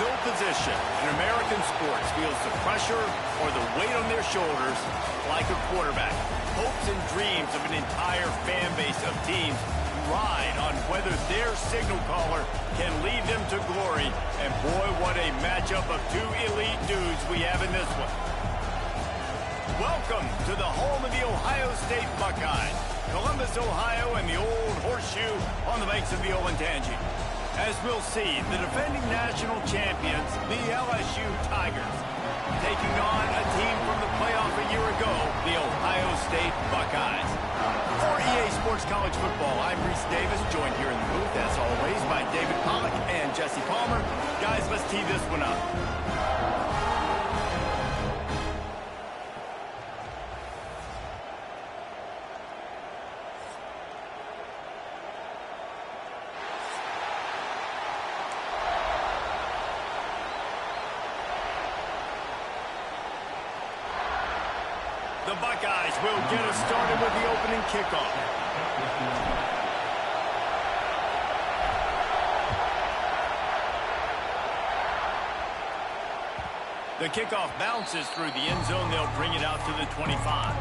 No position in American sports feels the pressure or the weight on their shoulders like a quarterback. Hopes and dreams of an entire fan base of teams ride on whether their signal caller can lead them to glory. And boy, what a matchup of two elite dudes we have in this one. Welcome to the home of the Ohio State Buckeyes, Columbus, Ohio, and the old horseshoe on the banks of the Olentangy. As we'll see, the defending national champions, the LSU Tigers, taking on a team from the playoff a year ago, the Ohio State Buckeyes. For EA Sports College Football, I'm Reese Davis, joined here in the booth, as always, by David Pollack and Jesse Palmer. Guys, let's tee this one up. The Buckeyes will get us started with the opening kickoff. The kickoff bounces through the end zone. They'll bring it out to the 25.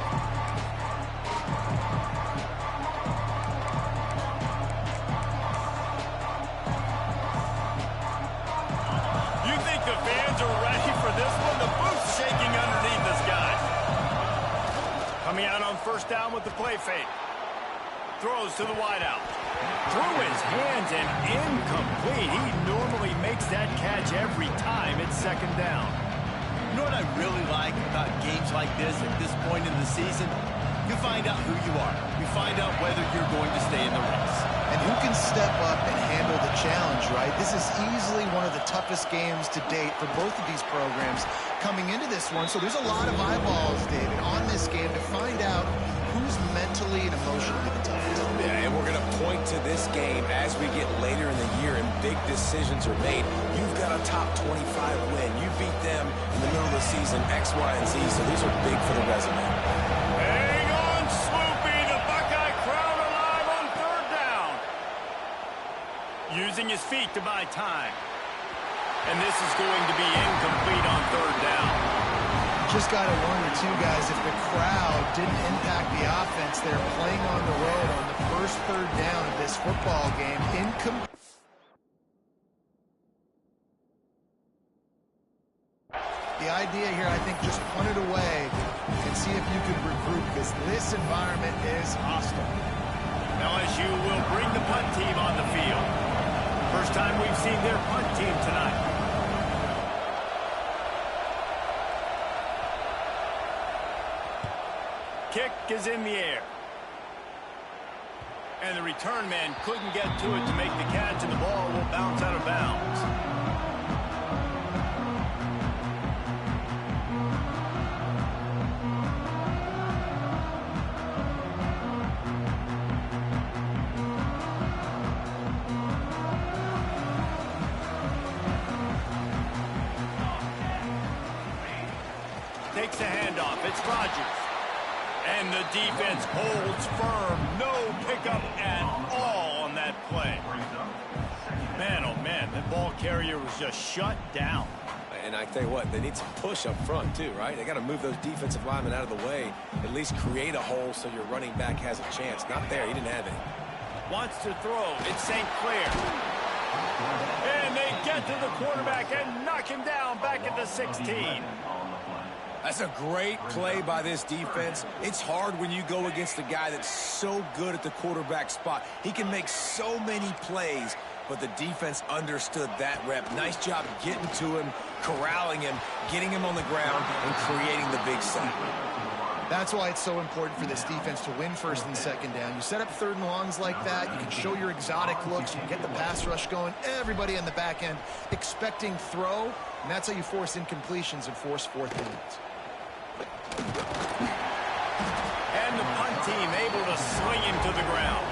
You think the fans are ready for this one? The booth's shaking underneath this guy. Coming out on first down with the play fake. Throws to the wideout. Through his hands and incomplete. He normally makes that catch every time. It's second down. You know what I really like about games like this at this point in the season? You find out who you are. You find out whether you're going to stay in the race. And who can step up and handle the challenge, right? This is easily one of the toughest games to date for both of these programs coming into this one. So there's a lot of eyeballs, David, on this game to find out who's mentally and emotionally the toughest. Yeah, and we're going to point to this game as we get later in the year and big decisions are made. You've got a top 25 win. You beat them in the middle of the season, X, Y, and Z, so these are big for the resume. Hang on, Swoopy. The Buckeye crowd alive on third down. Using his feet to buy time. And this is going to be incomplete on third down. Just got to wonder, too, guys, if the crowd didn't impact the offense. They're playing on the road on the first third down of this football game. The idea here, I think, just punt it away and see if you could regroup, because this environment is hostile. LSU will bring the punt team on the field. First time we've seen their punt team tonight. Kick is in the air. And the return man couldn't get to it to make the catch, and the ball will bounce out of bounds. Takes the handoff. It's Rodgers. And the defense holds firm. No pickup at all on that play. Man, oh man, the ball carrier was just shut down. And I tell you what, they need some push up front too, right? They got to move those defensive linemen out of the way, at least create a hole so your running back has a chance. Not there, he didn't have it. Wants to throw, it's St. Clair. And they get to the quarterback and knock him down back at the 16. That's a great play by this defense. It's hard when you go against a guy that's so good at the quarterback spot. He can make so many plays, but the defense understood that rep. Nice job getting to him, corralling him, getting him on the ground, and creating the big sack. That's why it's so important for this defense to win first and second down. You set up third and longs like that, you can show your exotic looks, you can get the pass rush going, everybody on the back end expecting throw, and that's how you force incompletions and force fourth downs. And the punt team able to sling him to the ground.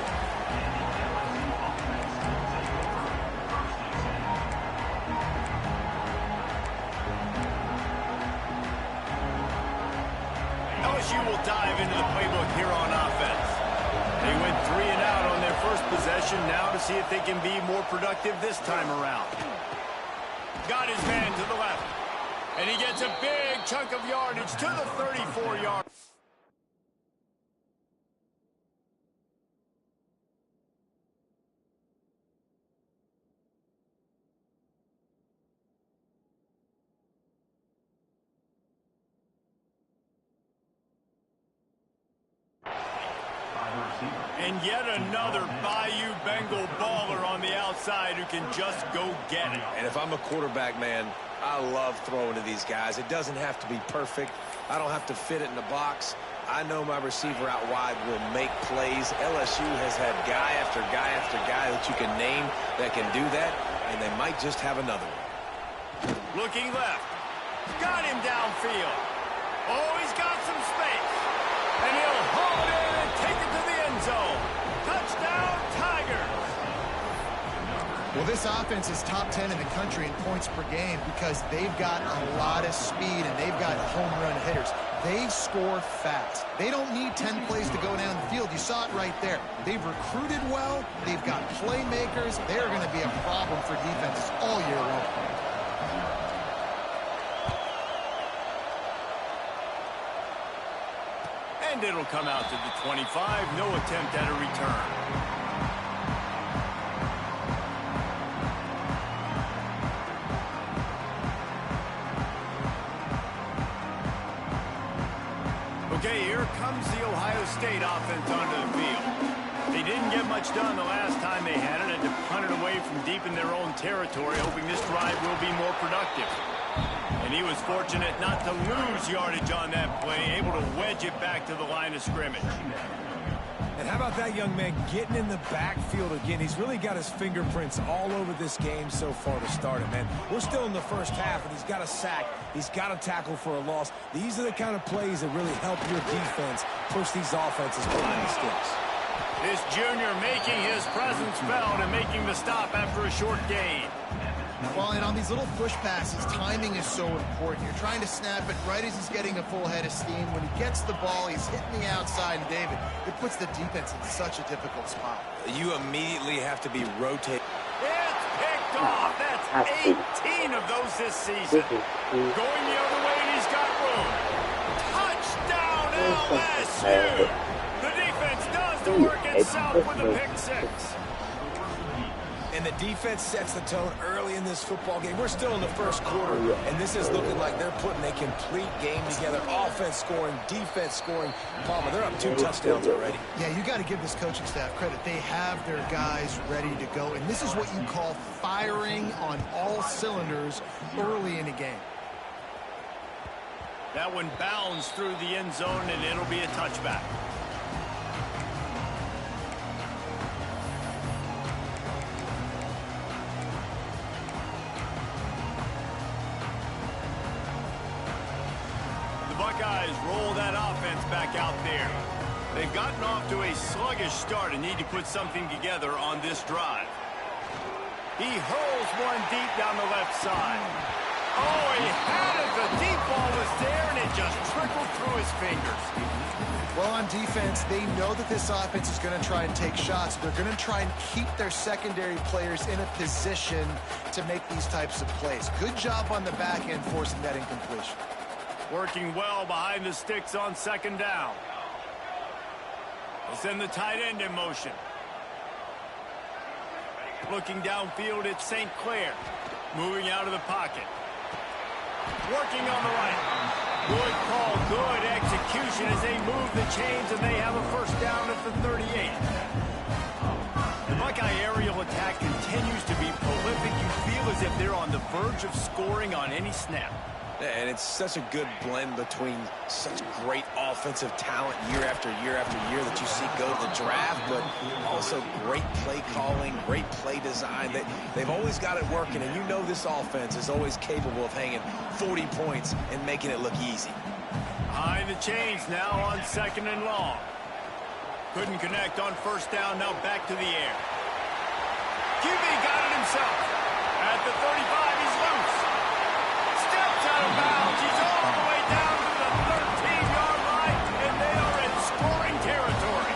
LSU will dive into the playbook here on offense. They went 3 and out on their first possession, now to see if they can be more productive this time around. Got his man to the left. And he gets a big chunk of yardage to the 34-yard. And yet another Bayou Bengal baller on the outside who can just go get it. And if I'm a quarterback, man, I love throwing to these guys. It doesn't have to be perfect. I don't have to fit it in the box. I know my receiver out wide will make plays. LSU has had guy after guy after guy that you can name that can do that, and they might just have another one. Looking left. Got him downfield. Oh, he's got some space. And he'll haul it in and take it to the end zone. Touchdown, Tigers. Well, this offense is top 10 in the country in points per game because they've got a lot of speed and they've got home run hitters. They score fast. They don't need 10 plays to go down the field. You saw it right there. They've recruited well. They've got playmakers. They're going to be a problem for defenses all year long. And it'll come out to the 25. No attempt at a return. Okay, here comes the Ohio State offense onto the field. They didn't get much done the last time they had it, and to punt it away from deep in their own territory, hoping this drive will be more productive. And he was fortunate not to lose yardage on that play, able to wedge it back to the line of scrimmage. And how about that young man getting in the backfield again? He's really got his fingerprints all over this game so far to start it, man. We're still in the first half, and he's got a sack. He's got a tackle for a loss. These are the kind of plays that really help your defense push these offenses behind the sticks. This junior making his presence felt and making the stop after a short gain. Well, and on these little push passes, timing is so important. You're trying to snap it right as he's getting a full head of steam. When he gets the ball, he's hitting the outside, and David, it puts the defense in such a difficult spot. You immediately have to be rotating. It's picked off. That's 18 of those this season. Going the other way, and he's got room. Touchdown, LSU! The defense does the work itself with a pick six. And the defense sets the tone early in this football game. We're still in the first quarter, and this is looking like they're putting a complete game together. Offense scoring, defense scoring. Palmer, they're up 2 touchdowns already. Yeah, you got to give this coaching staff credit. They have their guys ready to go, and this is what you call firing on all cylinders early in a game. That one bounds through the end zone, and it'll be a touchback. Buckeyes roll that offense back out there. They've gotten off to a sluggish start and need to put something together on this drive. He hurls one deep down the left side. Oh, he had it. The deep ball was there, and it just trickled through his fingers. Well, on defense, they know that this offense is going to try and take shots. They're going to try and keep their secondary players in a position to make these types of plays. Good job on the back end forcing that incompletion. Working well behind the sticks on second down. They'll send the tight end in motion. Looking downfield at St. Clair. Moving out of the pocket. Working on the right. Good call, good execution as they move the chains, and they have a first down at the 38. The Buckeye aerial attack continues to be prolific. You feel as if they're on the verge of scoring on any snap. And it's such a good blend between such great offensive talent year after year after year that you see go to the draft, but also great play calling, great play design. They've always got it working, and you know this offense is always capable of hanging 40 points and making it look easy. Behind the chains now on second and long. Couldn't connect on first down, now back to the air. QB got it himself. At the 35, he's loose. Out of bounds. He's all the way down to the 13-yard line, and they are in scoring territory.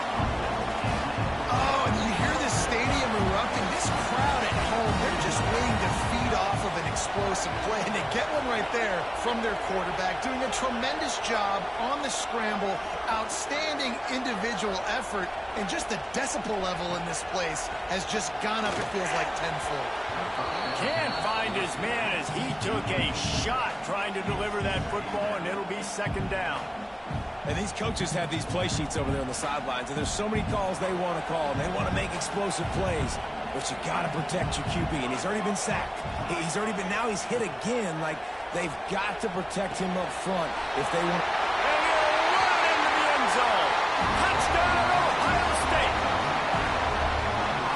Oh, and you hear this stadium erupting. This crowd at home, they're just waiting to feed off of an explosive play, and they get one right there from their quarterback, doing a tremendous job on the scramble. Outstanding individual effort, and just the decibel level in this place has just gone up, it feels like, tenfold. Can't find his man as he took a shot trying to deliver that football, and it'll be second down. And these coaches have these play sheets over there on the sidelines, and there's so many calls they want to call, and they want to make explosive plays. But you got to protect your QB, and he's already been sacked. Now he's hit again. Like, they've got to protect him up front if they want. And he'll run into the end zone. Touchdown, Ohio State.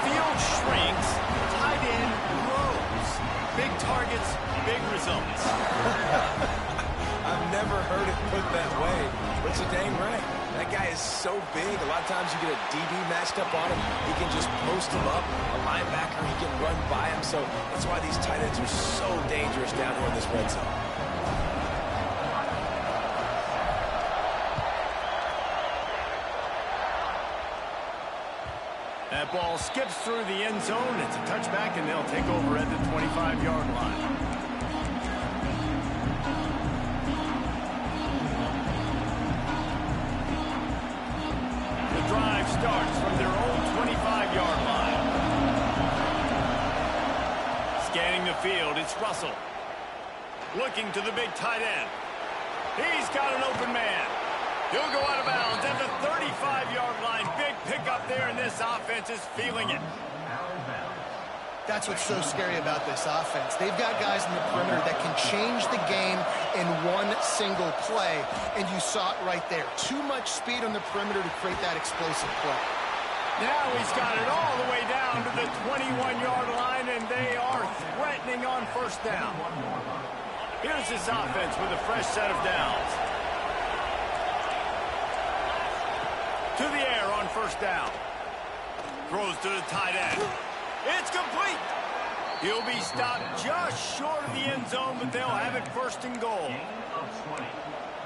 Field shrinks, tight end grows. Big targets, big results. I've never heard it put that way, but you're dang right. That guy is so big. A lot of times you get a DB matched up on him. He can just post him up. A linebacker, he can run by him. So that's why these tight ends are so dangerous down here in this red zone. That ball skips through the end zone. It's a touchback, and they'll take over at the 25-yard line. Drive starts from their own 25-yard line. Scanning the field, it's Russell. Looking to the big tight end. He's got an open man. He'll go out of bounds at the 35-yard line. Big pickup there, and this offense is feeling it. That's what's so scary about this offense. They've got guys in the perimeter that can change the game in one single play, and you saw it right there. Too much speed on the perimeter to create that explosive play. Now he's got it all the way down to the 21-yard line, and they are threatening on first down. Here's this offense with a fresh set of downs. To the air on first down. Throws to the tight end. It's complete. He'll be stopped just short of the end zone, but they'll have it first and goal.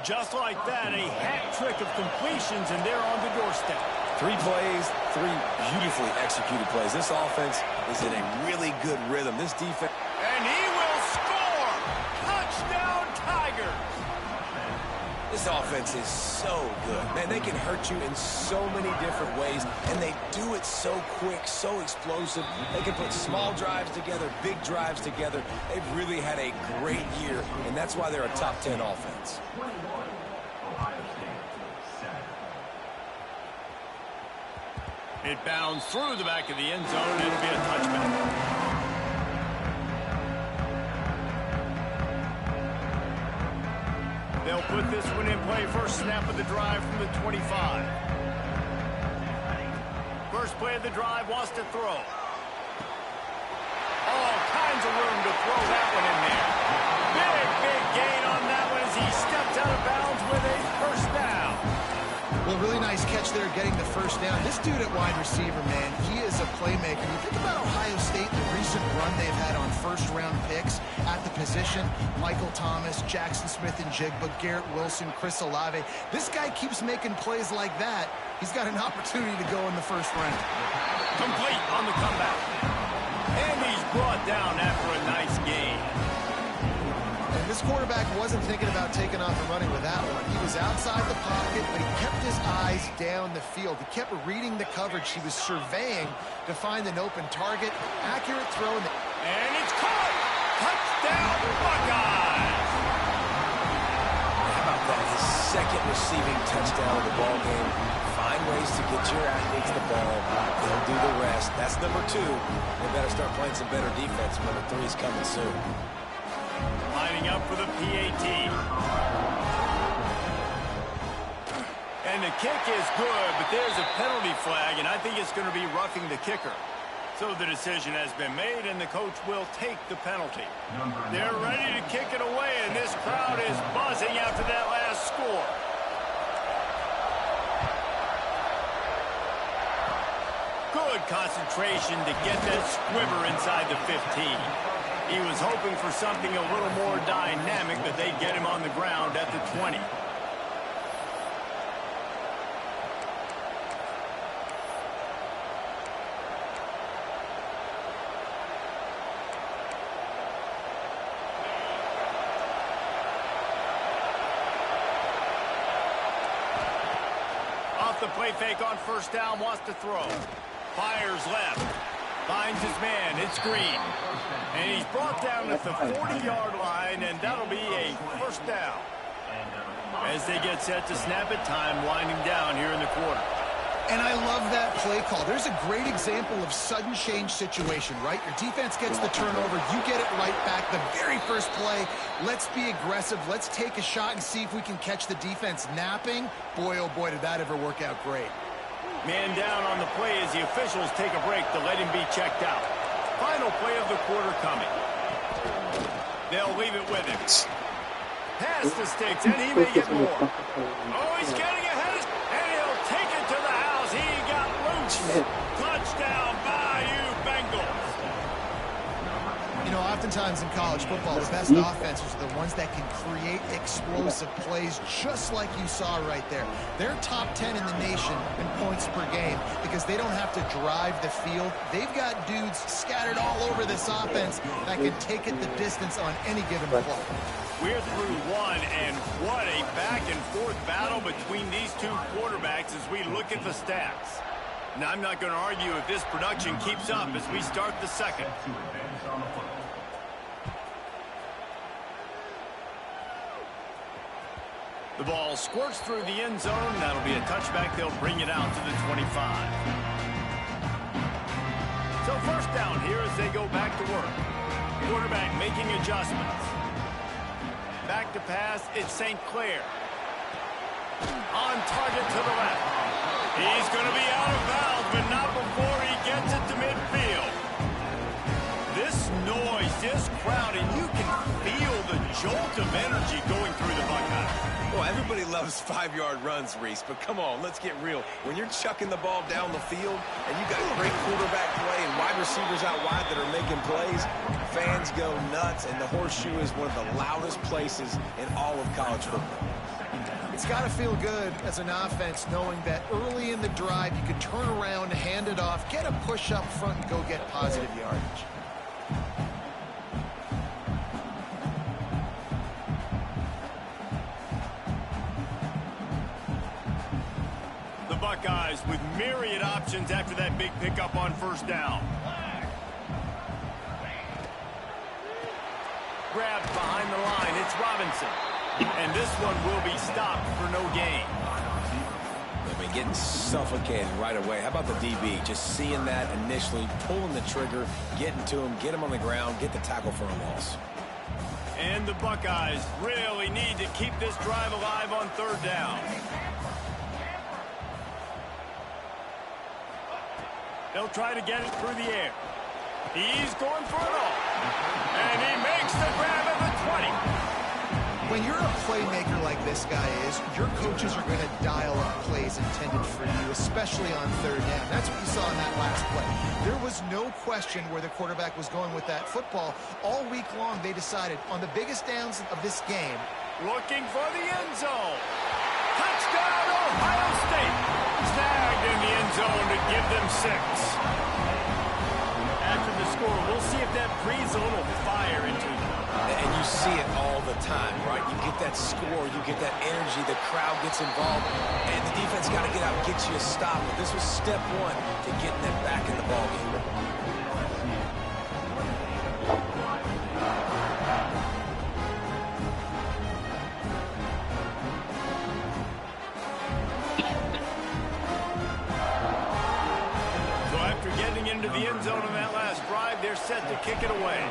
Just like that, a hat trick of completions, and they're on the doorstep. 3 plays, 3 beautifully executed plays. This offense is in a really good rhythm. This defense. And he will score! Touchdown, Tigers! This offense is so good. Man, they can hurt you in so many different ways, and they do it so quick, so explosive. They can put small drives together, big drives together. They've really had a great year, and that's why they're a top 10 offense. It bounds through the back of the end zone, and it'll be a touchback. They'll put this one in play. First snap of the drive from the 25. First play of the drive, wants to throw. All kinds of room to throw that one in there. Big gain on that one as he stepped out of bounds with a first down. Well, really nice catch there getting the first down. This dude at wide receiver, man, he is a playmaker. You think about Ohio State, the recent run they've had on first-round picks at the position. Michael Thomas, Jackson Smith-Njigba, Garrett Wilson, Chris Olave. This guy keeps making plays like that. He's got an opportunity to go in the first round. Complete on the comeback. And he's brought down after a nice gain. And this quarterback wasn't thinking about taking off and running with that one. He was outside the pocket, but he kept his eyes down the field. He kept reading the coverage. He was surveying to find an open target. Accurate throw. And it's caught! Touchdown, Buckeyes! How about that? His second receiving touchdown of the ball game. Find ways to get your athletes the ball. They'll do the rest. That's number 2. They better start playing some better defense. Number 3 is coming soon. Lining up for the PAT. And the kick is good, but there's a penalty flag, and I think it's going to be roughing the kicker. So the decision has been made, and the coach will take the penalty. They're ready to kick it away, and this crowd is buzzing after that last score. Good concentration to get that squibber inside the 15. He was hoping for something a little more dynamic, but they get him on the ground at the 20. Off the play fake on first down, wants to throw. Fires left. Finds his man. It's Green. And he's brought down at the 40-yard line, and that'll be a first down. As they get set to snap it, time winding down here in the quarter. And I love that play call. There's a great example of sudden change situation, right? Your defense gets the turnover. You get it right back. The very first play, let's be aggressive. Let's take a shot and see if we can catch the defense napping. Boy, oh boy, did that ever work out great. Man down on the play as the officials take a break to let him be checked out. Final play of the quarter coming. They'll leave it with him. Pass the sticks, and he may get more. Oh, he's getting ahead, and he'll take it to the house. He got loose. Touchdown, Bayou Bengals. You know, oftentimes in college football, the best offenses are the ones that can create explosive plays, just like you saw right there. They're top 10 in the nation in points per game because they don't have to drive the field. They've got dudes scattered all over this offense that can take it the distance on any given play. We're through one, and what a back-and-forth battle between these two quarterbacks as we look at the stats. Now, I'm not going to argue if this production keeps up as we start the second. The ball squirts through the end zone. That'll be a touchback. They'll bring it out to the 25. So first down here as they go back to work. Quarterback making adjustments. Back to pass, it's St. Clair. On target to the left. He's going to be out of bounds, but not before he gets it to midfield. This noise, this crowd, and you can feel the jolt of energy going through the Buckeyes. Well, everybody loves 5-yard runs, Reese, but come on, let's get real. When you're chucking the ball down the field and you got great quarterback play and wide receivers out wide that are making plays, fans go nuts, and the Horseshoe is one of the loudest places in all of college football. It's got to feel good as an offense knowing that early in the drive you can turn around, hand it off, get a push up front, and go get positive yardage. The Buckeyes with myriad options after that big pickup on first down. Grabbed behind the line, it's Robinson. And this one will be stopped for no gain. I mean, getting suffocated right away. How about the DB? Just seeing that initially, pulling the trigger, getting to him, get him on the ground, get the tackle for a loss. And the Buckeyes really need to keep this drive alive on third down. They'll try to get it through the air. He's going for it all. And he makes the grab at the 20. When you're a playmaker like this guy is, your coaches are going to dial up plays intended for you, especially on third down. That's what you saw in that last play. There was no question where the quarterback was going with that football. All week long, they decided on the biggest downs of this game. Looking for the end zone. Touchdown, Ohio State. Snagged in the end zone to give them 6. After the score, we'll see if that breathes a little fire into them. And you see it all the time, right? You get that score, you get that energy, the crowd gets involved, and the defense got to get out and get you a stop. But this was step one to getting them back in the ballgame. So after getting into the end zone on that last drive, they're set to kick it away.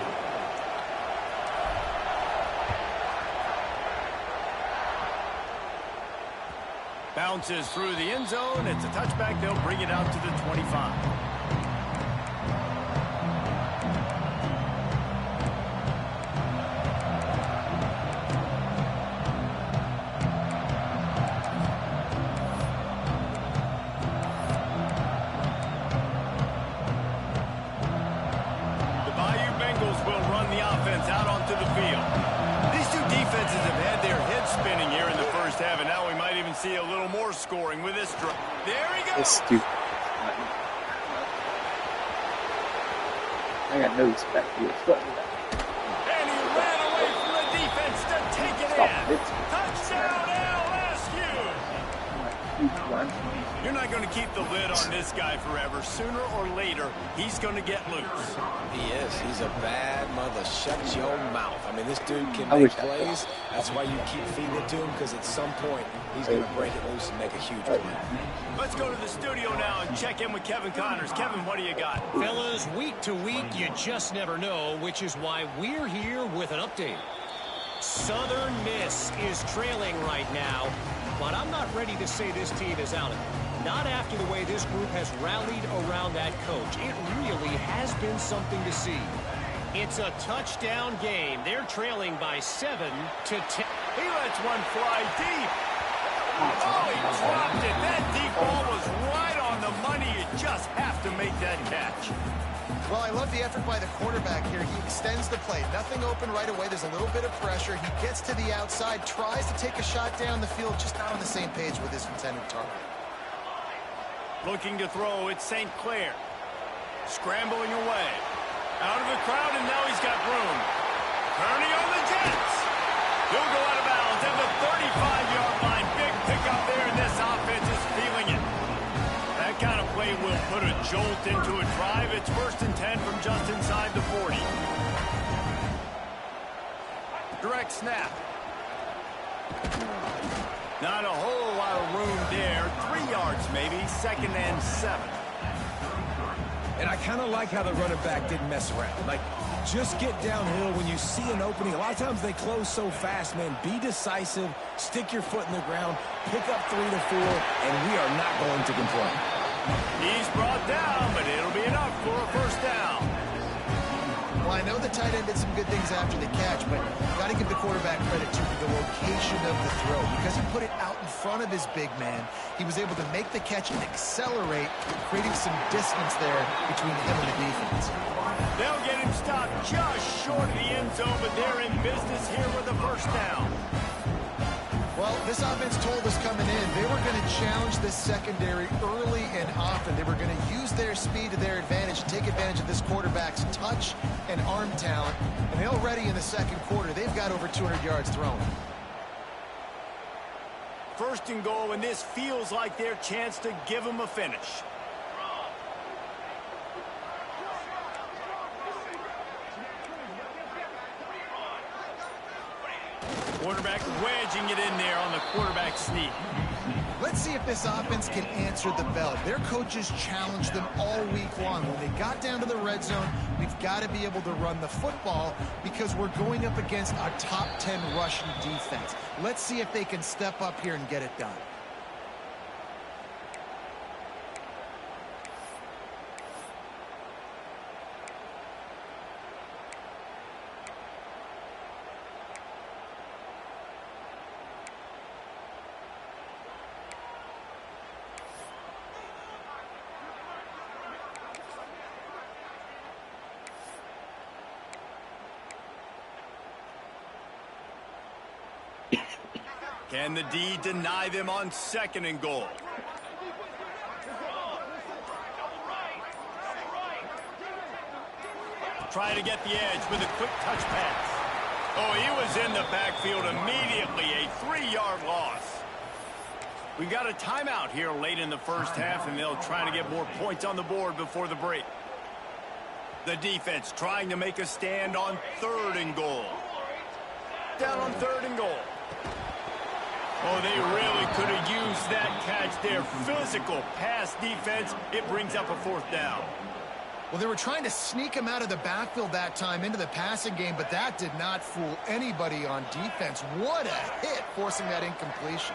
Bounces through the end zone. It's a touchback. They'll bring it out to the 25. The Bayou Bengals will run the offense out onto the field. These two defenses have had their heads spinning here in the first half, and now we might even see a little more scoring with this drive. There he goes. It's stupid. I got no respect for you. And he ran away from the defense to take it in. Touchdown, LSU. You're not going to keep the lid on this guy forever. Sooner or later, he's going to get loose. He is. He's a bad mother. Shut your mouth. I mean, this dude can make plays. That's why you keep feeding it to him, because at some point, he's going to break it loose and make a huge play. Let's go to the studio now and check in with Kevin Connors. Kevin, what do you got? Fellas, week to week, you just never know, which is why we're here with an update. Southern Miss is trailing right now, but I'm not ready to say this team is out of it. Not after the way this group has rallied around that coach. It really has been something to see. It's a touchdown game. They're trailing by 7 to 10. He lets one fly deep. Oh, he dropped it. That deep ball was right on the money. You just have to make that catch. Well, I love the effort by the quarterback here. He extends the play. Nothing open right away. There's a little bit of pressure. He gets to the outside, tries to take a shot down the field, just not on the same page with his intended target. Looking to throw, it's St. Clair. Scrambling away. Out of the crowd, and now he's got room. Kearney on the Jets. He'll go out of bounds at the 35-yard line. Big pickup there, and this offense is feeling it. That kind of play will put a jolt into a drive. It's 1st and 10 from just inside the 40. Direct snap. Not a whole lot of room there. 3 yards maybe. 2nd and 7. And I kind of like how the running back didn't mess around. Like, just get downhill when you see an opening. A lot of times they close so fast, man. Be decisive. Stick your foot in the ground. Pick up 3 to 4, and we are not going to complain. He's brought down, but it'll be enough for a 1st down. Well, I know the tight end did some good things after the catch, but got to give the quarterback credit too for the location of the throw. Because he put it out in front of his big man, he was able to make the catch and accelerate, creating some distance there between him and the defense. They'll get him stopped just short of the end zone, but they're in business here with a 1st down. Well, this offense told us coming in they were going to challenge this secondary early and often. They were going to use their speed to their advantage and take advantage of this quarterback's touch and arm talent. And already in the 2nd quarter, they've got over 200 yards thrown. 1st and goal, and this feels like their chance to give them a finish. Quarterback wedging it in there on the quarterback sneak. Let's see if this offense can answer the bell. Their coaches challenged them all week long. When they got down to the red zone, we've got to be able to run the football because we're going up against a top 10 rushing defense. Let's see if they can step up here and get it done. Can the D deny them on 2nd and goal? Trying to get the edge with a quick touch pass. Oh, he was in the backfield immediately. A 3-yard loss. We've got a timeout here late in the 1st half, and they'll try to get more points on the board before the break. The defense trying to make a stand on 3rd and goal. Down on 3rd and goal. Oh, they really could have used that catch there. Physical pass defense. It brings up a 4th down. Well, they were trying to sneak him out of the backfield that time into the passing game, but that did not fool anybody on defense. What a hit, forcing that incompletion.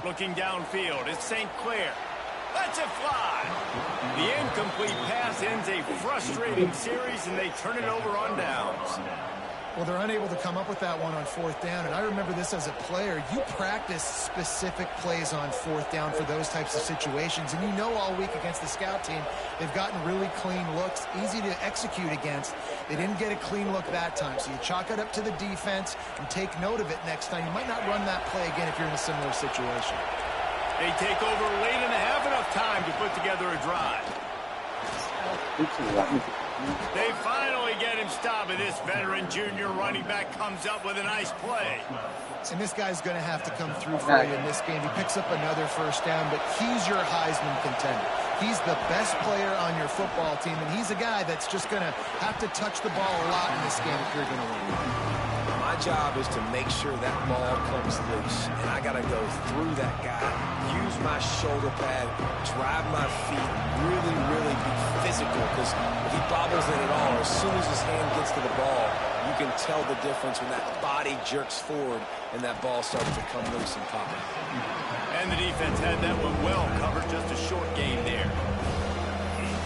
Looking downfield, it's St. Clair. Lets it fly. The incomplete pass ends a frustrating series, and they turn it over on downs. Well, they're unable to come up with that one on 4th down, and I remember this as a player. You practice specific plays on 4th down for those types of situations, and you know all week against the scout team, they've gotten really clean looks, easy to execute against. They didn't get a clean look that time, so you chalk it up to the defense and take note of it next time. You might not run that play again if you're in a similar situation. They take over late and have enough time to put together a drive. They finally get him stopped, and this veteran junior running back comes up with a nice play. And this guy's going to have to come through for you in this game. He picks up another first down, but he's your Heisman contender. He's the best player on your football team, and he's a guy that's just going to have to touch the ball a lot in this game if you're going to win. My job is to make sure that ball comes loose, and I got to go through that guy, use my shoulder pad, drive my feet, really be physical, because if he bobbles it at all, as soon as his hand gets to the ball, you can tell the difference when that body jerks forward and that ball starts to come loose and pop. And the defense had that one well covered, just a short game there.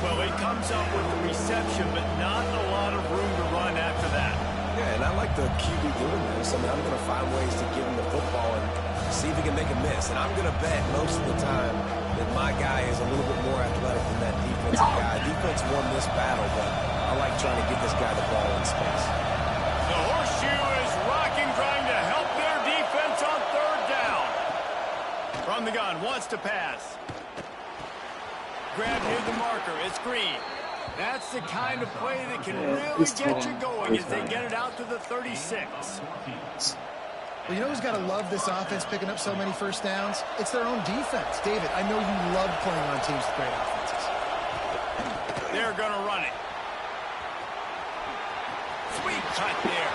Well, he comes up with the reception, but not a lot of room to run after that. Yeah, and I like the QB doing this. I mean, I'm going to find ways to give him the football and see if he can make a miss. And I'm going to bet most of the time that my guy is a little bit more athletic than that defensive guy. Defense won this battle, but I like trying to get this guy the ball in space. The horseshoe is rocking, trying to help their defense on third down. From the gun, wants to pass. Grab near the marker. It's Green. That's the kind of play that can really get you going as they get it out to the 36. Well, you know who's got to love this offense picking up so many first downs? It's their own defense. David, I know you love playing on teams with great offenses. They're going to run it. Sweet cut there.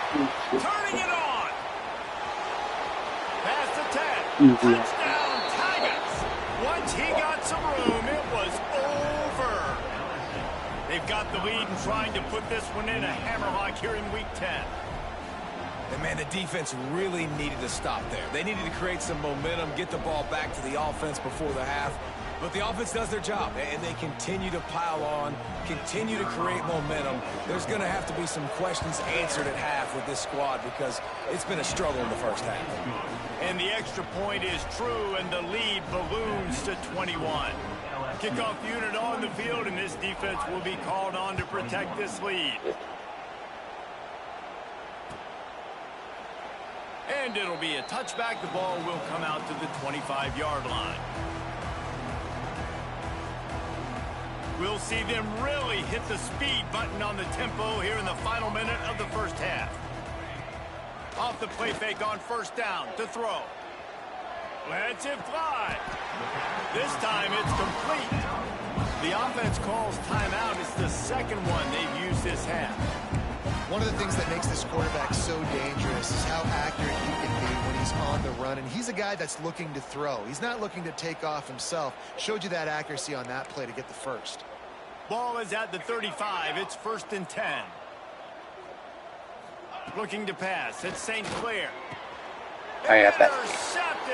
Turning it on. Pass the 10. Touchdown, Tigers. Once he got some room, it was over. They've got the lead and trying to put this one in a hammerlock here in Week 10. And, man, the defense really needed to stop there. They needed to create some momentum, get the ball back to the offense before the half. But the offense does their job, and they continue to pile on, continue to create momentum. There's going to have to be some questions answered at half with this squad because it's been a struggle in the first half. And the extra point is true, and the lead balloons to 21. Kickoff unit on the field, and this defense will be called on to protect this lead. And it'll be a touchback. The ball will come out to the 25-yard line. We'll see them really hit the speed button on the tempo here in the final minute of the first half. Off the play fake on first down to throw. Lets it fly. This time it's complete. The offense calls timeout. It's the second one they've used this half. One of the things that makes this quarterback so dangerous is how accurate he can be when he's on the run. And he's a guy that's looking to throw. He's not looking to take off himself. Showed you that accuracy on that play to get the first. Ball is at the 35. It's 1st and 10. Looking to pass. It's St. Clair. Intercepted.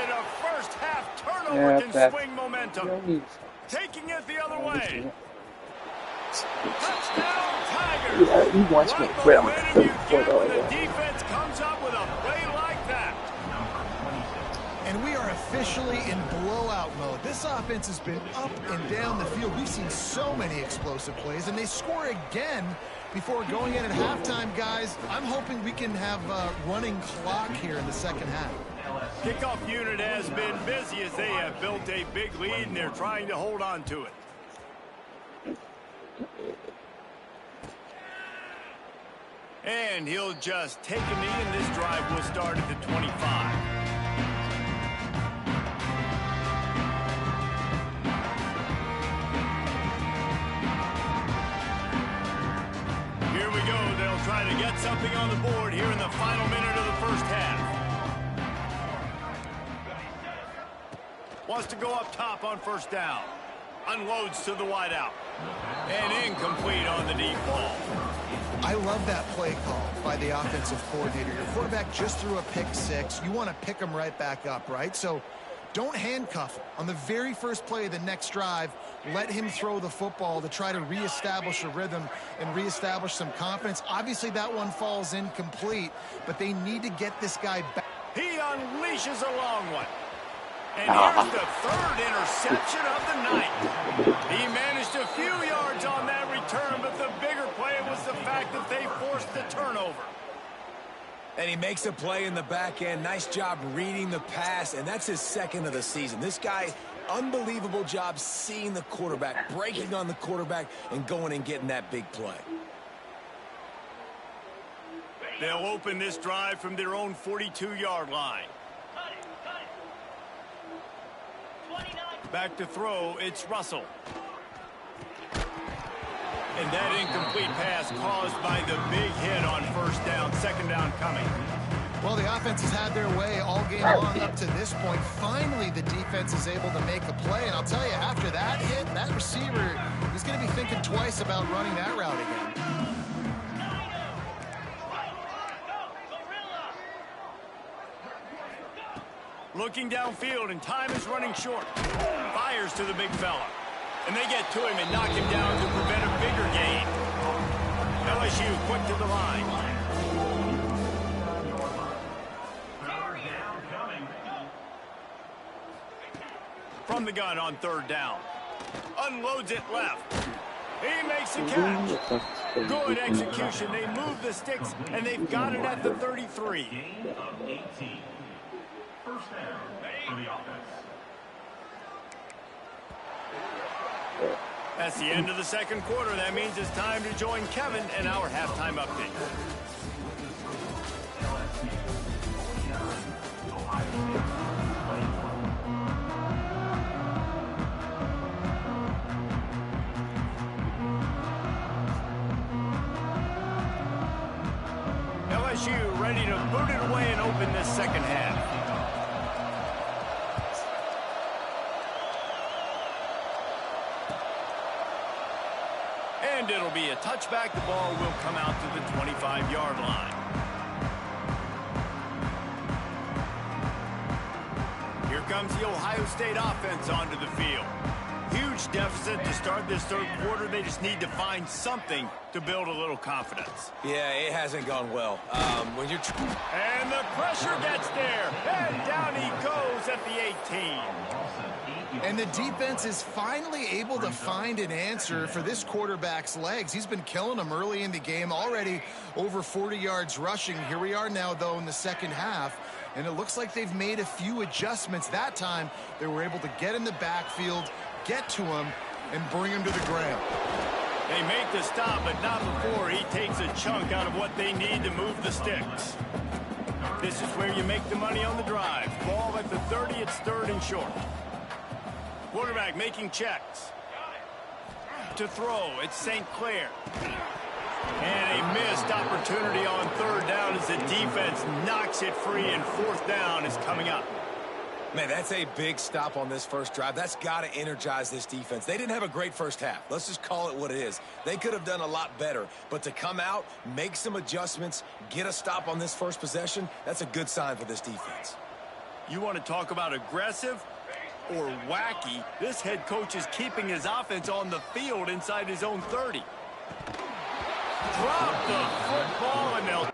A first half turnover can swing momentum. Taking it the other way. Touchdown Tigers. Yeah, he wants me to quit on What momentum you get when the defense comes up with a play like that. And we are officially in blowout mode. This offense has been up and down the field. We've seen so many explosive plays, and they score again before going in at halftime, guys. I'm hoping we can have a running clock here in the second half. Kickoff unit has been busy as they have built a big lead, and they're trying to hold on to it. And he'll just take a knee, and this drive will start at the 25. Here we go. They'll try to get something on the board here in the final minute of the first half. Wants to go up top on first down. Unloads to the wideout. And incomplete on the deep ball. I love that play call by the offensive coordinator. Your quarterback just threw a pick six. You want to pick him right back up, right? So don't handcuff him. On the very first play of the next drive, let him throw the football to try to reestablish a rhythm and reestablish some confidence. Obviously, that one falls incomplete, but they need to get this guy back. He unleashes a long one. And here's the third interception of the night. He managed a few yards on that return, but the bigger play was the fact that they forced the turnover. And he makes a play in the back end. Nice job reading the pass, and that's his second of the season. This guy, unbelievable job seeing the quarterback, breaking on the quarterback, and going and getting that big play. They'll open this drive from their own 42-yard line. Back to throw, it's Russell. And that incomplete pass caused by the big hit on first down, second down coming. Well, the offense has had their way all game long up to this point. Finally, the defense is able to make a play. And I'll tell you, after that hit, that receiver is going to be thinking twice about running that route again. Looking downfield, and time is running short. Fires to the big fella. And they get to him and knock him down to prevent a bigger gain. LSU quick to the line. From the gun on third down. Unloads it left. He makes a catch. Good execution. They move the sticks, and they've got it at the 33. First down for the offense. That's the end of the second quarter. That means it's time to join Kevin in our halftime update. LSU ready to boot it away and open this second half. And it'll be a touchback. The ball will come out to the 25-yard line. Here comes the Ohio State offense onto the field. Huge deficit to start this third quarter. They just need to find something to build a little confidence. Yeah, it hasn't gone well. And the pressure gets there. And down he goes at the 18. And the defense is finally able to find an answer for this quarterback's legs. He's been killing them early in the game, already over 40 yards rushing. Here we are now, though, in the second half. And it looks like they've made a few adjustments. That time, they were able to get in the backfield, get to him, and bring him to the ground. They make the stop, but not before he takes a chunk out of what they need to move the sticks. This is where you make the money on the drive. Ball at the 30, it's third and short. Quarterback making checks. To throw, it's St. Clair. And a missed opportunity on third down as the defense knocks it free, and fourth down is coming up. Man, that's a big stop on this first drive. That's got to energize this defense. They didn't have a great first half. Let's just call it what it is. They could have done a lot better. But to come out, make some adjustments, get a stop on this first possession, that's a good sign for this defense. You want to talk about aggressive or wacky? This head coach is keeping his offense on the field inside his own 30. Drop the football, and they'll